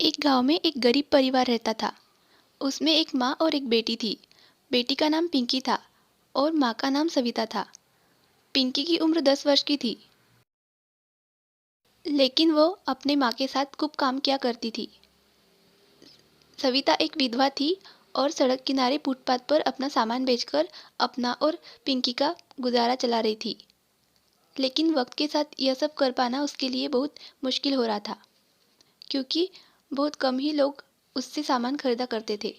एक गांव में एक गरीब परिवार रहता था। उसमें एक माँ और एक बेटी थी। बेटी का नाम पिंकी था और माँ का नाम सविता था। पिंकी की उम्र 10 वर्ष की थी, लेकिन वो अपने माँ के साथ खूब काम किया करती थी। सविता एक विधवा थी और सड़क किनारे फुटपाथ पर अपना सामान बेचकर अपना और पिंकी का गुजारा चला रही थी। लेकिन वक्त के साथ यह सब कर पाना उसके लिए बहुत मुश्किल हो रहा था, क्योंकि बहुत कम ही लोग उससे सामान खरीदा करते थे।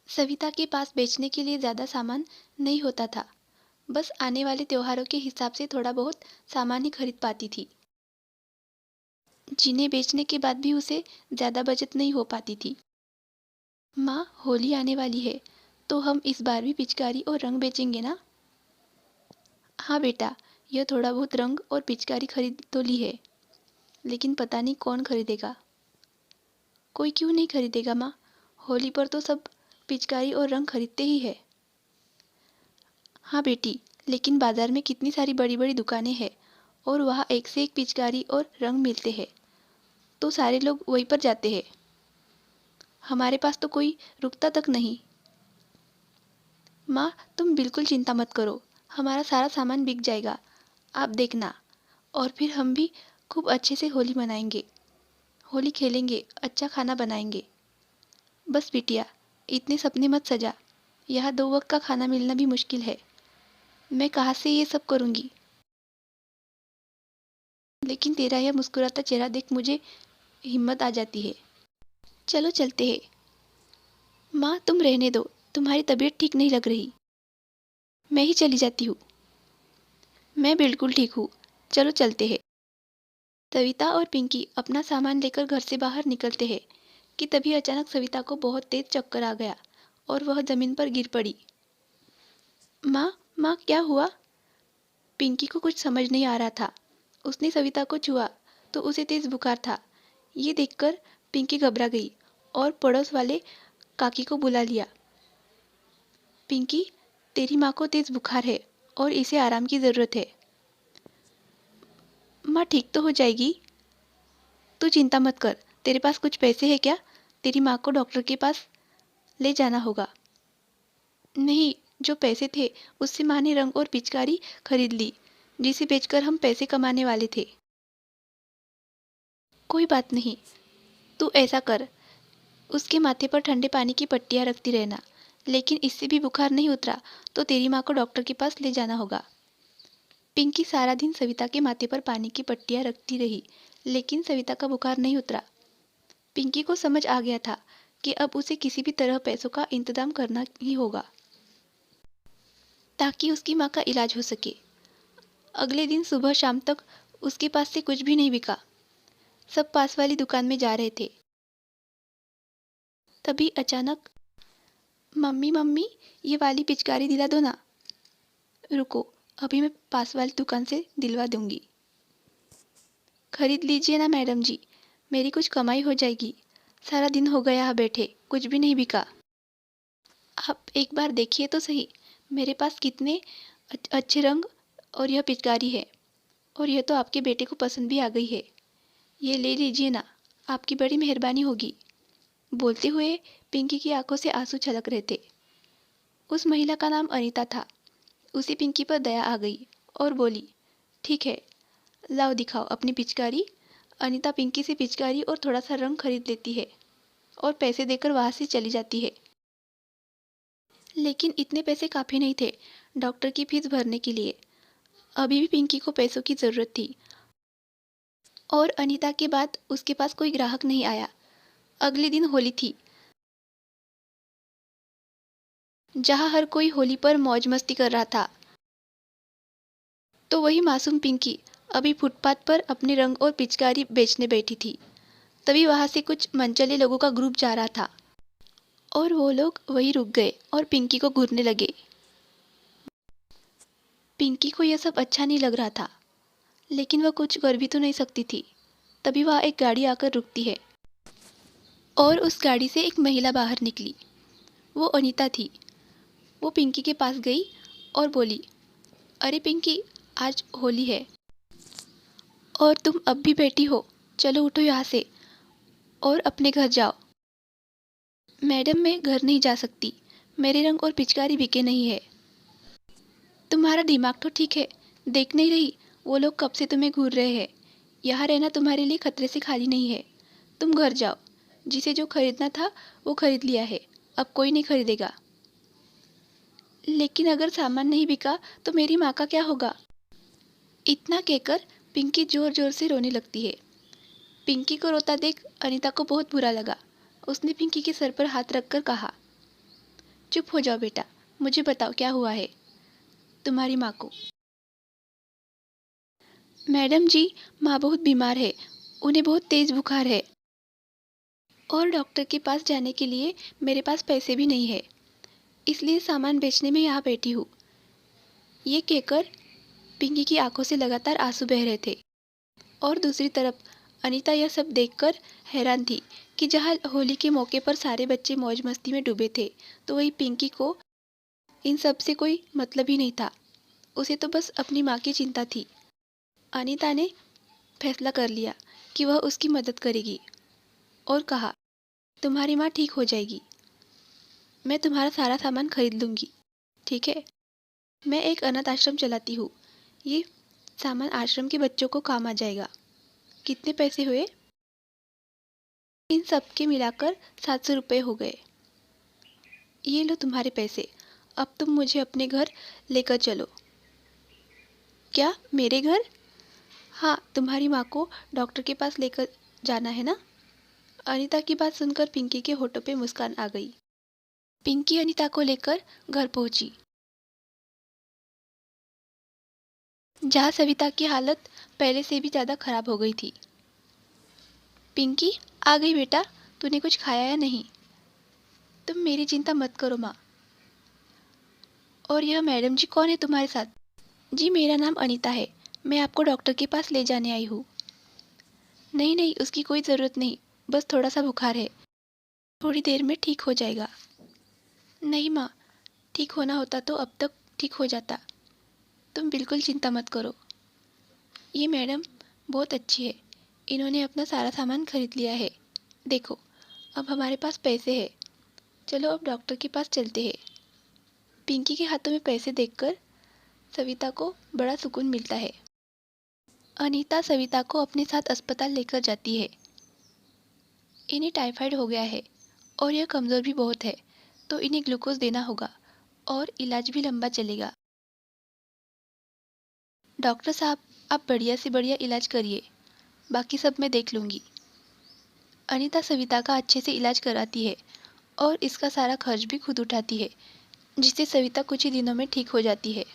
सविता के पास बेचने के लिए ज़्यादा सामान नहीं होता था। बस आने वाले त्योहारों के हिसाब से थोड़ा बहुत सामान ही खरीद पाती थी, जिन्हें बेचने के बाद भी उसे ज़्यादा बचत नहीं हो पाती थी। माँ, होली आने वाली है, तो हम इस बार भी पिचकारी और रंग बेचेंगे ना? हाँ बेटा, यह थोड़ा बहुत रंग और पिचकारी खरीद तो ली है, लेकिन पता नहीं कौन खरीदेगा। कोई क्यों नहीं खरीदेगा माँ? होली पर तो सब पिचकारी और रंग खरीदते ही है। हाँ बेटी, लेकिन बाजार में कितनी सारी बड़ी बड़ी दुकानें हैं और वहाँ एक से एक पिचकारी और रंग मिलते हैं, तो सारे लोग वहीं पर जाते हैं। हमारे पास तो कोई रुकता तक नहीं। माँ, तुम बिल्कुल चिंता मत करो, हमारा सारा सामान बिक जाएगा, आप देखना। और फिर हम भी खूब अच्छे से होली मनाएंगे, होली खेलेंगे, अच्छा खाना बनाएंगे। बस बिटिया, इतने सपने मत सजा, यहाँ 2 वक्त का खाना मिलना भी मुश्किल है। मैं कहाँ से ये सब करूँगी? लेकिन तेरा यह मुस्कुराता चेहरा देख मुझे हिम्मत आ जाती है। चलो चलते हैं। माँ, तुम रहने दो, तुम्हारी तबीयत ठीक नहीं लग रही। मैं ही चली जाती हूँ। मैं बिल्कुल ठीक हूँ, चलो चलते हैं। सविता और पिंकी अपना सामान लेकर घर से बाहर निकलते हैं कि तभी अचानक सविता को बहुत तेज चक्कर आ गया और वह जमीन पर गिर पड़ी। माँ, माँ, क्या हुआ? पिंकी को कुछ समझ नहीं आ रहा था। उसने सविता को छुआ तो उसे तेज बुखार था। ये देखकर पिंकी घबरा गई और पड़ोस वाले काकी को बुला लिया। पिंकी, तेरी माँ को तेज बुखार है और इसे आराम की ज़रूरत है। माँ ठीक तो हो जाएगी, तू चिंता मत कर। तेरे पास कुछ पैसे हैं क्या? तेरी माँ को डॉक्टर के पास ले जाना होगा। नहीं, जो पैसे थे उससे माँ ने रंग और पिचकारी खरीद ली, जिसे बेचकर हम पैसे कमाने वाले थे। कोई बात नहीं, तू ऐसा कर, उसके माथे पर ठंडे पानी की पट्टियाँ रखती रहना। लेकिन इससे भी बुखार नहीं उतरा तो तेरी माँ को डॉक्टर के पास ले जाना होगा। पिंकी सारा दिन सविता के माथे पर पानी की पट्टियाँ रखती रही, लेकिन सविता का बुखार नहीं उतरा। पिंकी को समझ आ गया था कि अब उसे किसी भी तरह पैसों का इंतजाम करना ही होगा, ताकि उसकी माँ का इलाज हो सके। अगले दिन सुबह शाम तक उसके पास से कुछ भी नहीं बिका। सब पास वाली दुकान में जा रहे थे। तभी अचानक, मम्मी मम्मी, ये वाली पिचकारी दिला दो ना। रुको, अभी मैं पास वाली दुकान से दिलवा दूंगी। खरीद लीजिए ना मैडम जी, मेरी कुछ कमाई हो जाएगी। सारा दिन हो गया यहाँ बैठे, कुछ भी नहीं बिका। आप एक बार देखिए तो सही, मेरे पास कितने अच्छे रंग और यह पिचकारी है, और यह तो आपके बेटे को पसंद भी आ गई है। ये ले लीजिए ना, आपकी बड़ी मेहरबानी होगी। बोलते हुए पिंकी की आंखों से आंसू छलक रहे थे। उस महिला का नाम अनीता था। उसे पिंकी पर दया आ गई और बोली, ठीक है, लाओ दिखाओ अपनी पिचकारी। अनीता पिंकी से पिचकारी और थोड़ा सा रंग खरीद लेती है और पैसे देकर वहाँ से चली जाती है। लेकिन इतने पैसे काफ़ी नहीं थे डॉक्टर की फीस भरने के लिए। अभी भी पिंकी को पैसों की ज़रूरत थी और अनीता के बाद उसके पास कोई ग्राहक नहीं आया। अगले दिन होली थी, जहाँ हर कोई होली पर मौज मस्ती कर रहा था। तो वही मासूम पिंकी अभी फुटपाथ पर अपने रंग और पिचकारी बेचने बैठी थी। तभी वहां से कुछ मनचले लोगों का ग्रुप जा रहा था और वो लोग वहीं रुक गए और पिंकी को घूरने लगे। पिंकी को यह सब अच्छा नहीं लग रहा था, लेकिन वह कुछ कर भी तो नहीं सकती थी। तभी वहाँ एक गाड़ी आकर रुकती है और उस गाड़ी से एक महिला बाहर निकली। वो अनीता थी। वो पिंकी के पास गई और बोली, अरे पिंकी, आज होली है और तुम अब भी बैठी हो, चलो उठो यहाँ से और अपने घर जाओ। मैडम, मैं घर नहीं जा सकती। मेरे रंग और पिचकारी बिके नहीं है। तुम्हारा दिमाग तो ठीक है, देख नहीं रही वो लोग कब से तुम्हें घूर रहे हैं। यहाँ रहना तुम्हारे लिए खतरे से खाली नहीं है। तुम घर जाओ। जिसे जो खरीदना था वो खरीद लिया है, अब कोई नहीं खरीदेगा। लेकिन अगर सामान नहीं बिका तो मेरी माँ का क्या होगा? इतना कहकर पिंकी जोर जोर से रोने लगती है। पिंकी को रोता देख अनीता को बहुत बुरा लगा। उसने पिंकी के सर पर हाथ रखकर कहा, चुप हो जाओ बेटा, मुझे बताओ क्या हुआ है तुम्हारी माँ को। मैडम जी, माँ बहुत बीमार है, उन्हें बहुत तेज बुखार है और डॉक्टर के पास जाने के लिए मेरे पास पैसे भी नहीं है, इसलिए सामान बेचने में यहाँ बैठी हूँ। ये कहकर पिंकी की आंखों से लगातार आंसू बह रहे थे और दूसरी तरफ अनीता यह सब देखकर हैरान थी कि जहाँ होली के मौके पर सारे बच्चे मौज मस्ती में डूबे थे, तो वही पिंकी को इन सब से कोई मतलब ही नहीं था। उसे तो बस अपनी माँ की चिंता थी। अनीता ने फैसला कर लिया कि वह उसकी मदद करेगी और कहा, तुम्हारी माँ ठीक हो जाएगी, मैं तुम्हारा सारा सामान खरीद लूँगी, ठीक है? मैं एक अनाथ आश्रम चलाती हूँ, ये सामान आश्रम के बच्चों को काम आ जाएगा। कितने पैसे हुए? इन सब के मिलाकर 700 रुपये हो गए। ये लो तुम्हारे पैसे, अब तुम मुझे अपने घर लेकर चलो। क्या, मेरे घर? हाँ, तुम्हारी माँ को डॉक्टर के पास लेकर जाना है ना? अनीता की बात सुनकर पिंकी के होठों पे मुस्कान आ गई। पिंकी अनीता को लेकर घर पहुंची, जहाँ सविता की हालत पहले से भी ज़्यादा खराब हो गई थी। पिंकी, आ गई बेटा, तूने कुछ खाया या नहीं? तुम मेरी चिंता मत करो माँ। और यह मैडम जी कौन है तुम्हारे साथ? जी, मेरा नाम अनीता है, मैं आपको डॉक्टर के पास ले जाने आई हूँ। नहीं नहीं, उसकी कोई ज़रूरत नहीं, बस थोड़ा सा बुखार है, थोड़ी देर में ठीक हो जाएगा। नहीं माँ, ठीक होना होता तो अब तक ठीक हो जाता, तुम बिल्कुल चिंता मत करो। ये मैडम बहुत अच्छी है, इन्होंने अपना सारा सामान खरीद लिया है। देखो, अब हमारे पास पैसे हैं, चलो अब डॉक्टर के पास चलते हैं। पिंकी के हाथों में पैसे देखकर सविता को बड़ा सुकून मिलता है। अनीता सविता को अपने साथ अस्पताल लेकर जाती है। इन्हें टाइफाइड हो गया है और यह कमज़ोर भी बहुत है, तो इन्हें ग्लूकोज देना होगा और इलाज भी लंबा चलेगा। डॉक्टर साहब, आप बढ़िया से बढ़िया इलाज करिए, बाकी सब मैं देख लूँगी। अनीता सविता का अच्छे से इलाज कराती है और इसका सारा खर्च भी खुद उठाती है, जिससे सविता कुछ ही दिनों में ठीक हो जाती है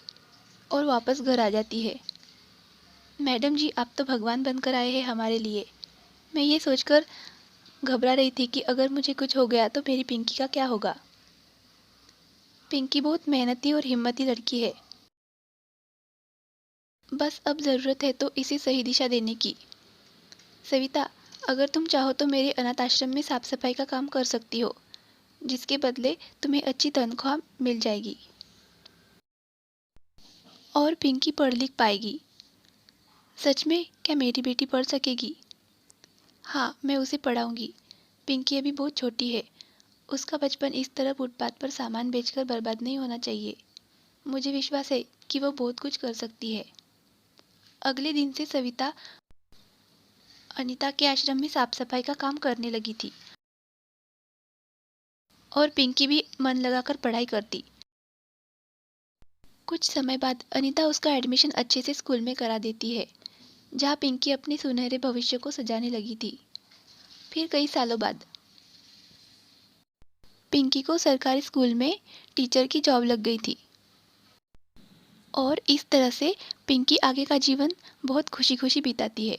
और वापस घर आ जाती है। मैडम जी, आप तो भगवान बनकर आए हैं हमारे लिए। मैं ये सोचकर घबरा रही थी कि अगर मुझे कुछ हो गया तो मेरी पिंकी का क्या होगा। पिंकी बहुत मेहनती और हिम्मती लड़की है, बस अब ज़रूरत है तो इसे सही दिशा देने की। सविता, अगर तुम चाहो तो मेरे अनाथ आश्रम में साफ सफाई का काम कर सकती हो, जिसके बदले तुम्हें अच्छी तनख्वाह मिल जाएगी और पिंकी पढ़ लिख पाएगी। सच में? क्या मेरी बेटी पढ़ सकेगी? हाँ, मैं उसे पढ़ाऊंगी। पिंकी अभी बहुत छोटी है, उसका बचपन इस तरह फुटपाथ पर सामान बेचकर बर्बाद नहीं होना चाहिए। मुझे विश्वास है कि वो बहुत कुछ कर सकती है। अगले दिन से सविता अनीता के आश्रम में साफ सफाई का काम करने लगी थी और पिंकी भी मन लगाकर पढ़ाई करती। कुछ समय बाद अनीता उसका एडमिशन अच्छे से स्कूल में करा देती है, जहाँ पिंकी अपने सुनहरे भविष्य को सजाने लगी थी। फिर कई सालों बाद पिंकी को सरकारी स्कूल में टीचर की जॉब लग गई थी और इस तरह से पिंकी आगे का जीवन बहुत खुशी खुशी बिताती है।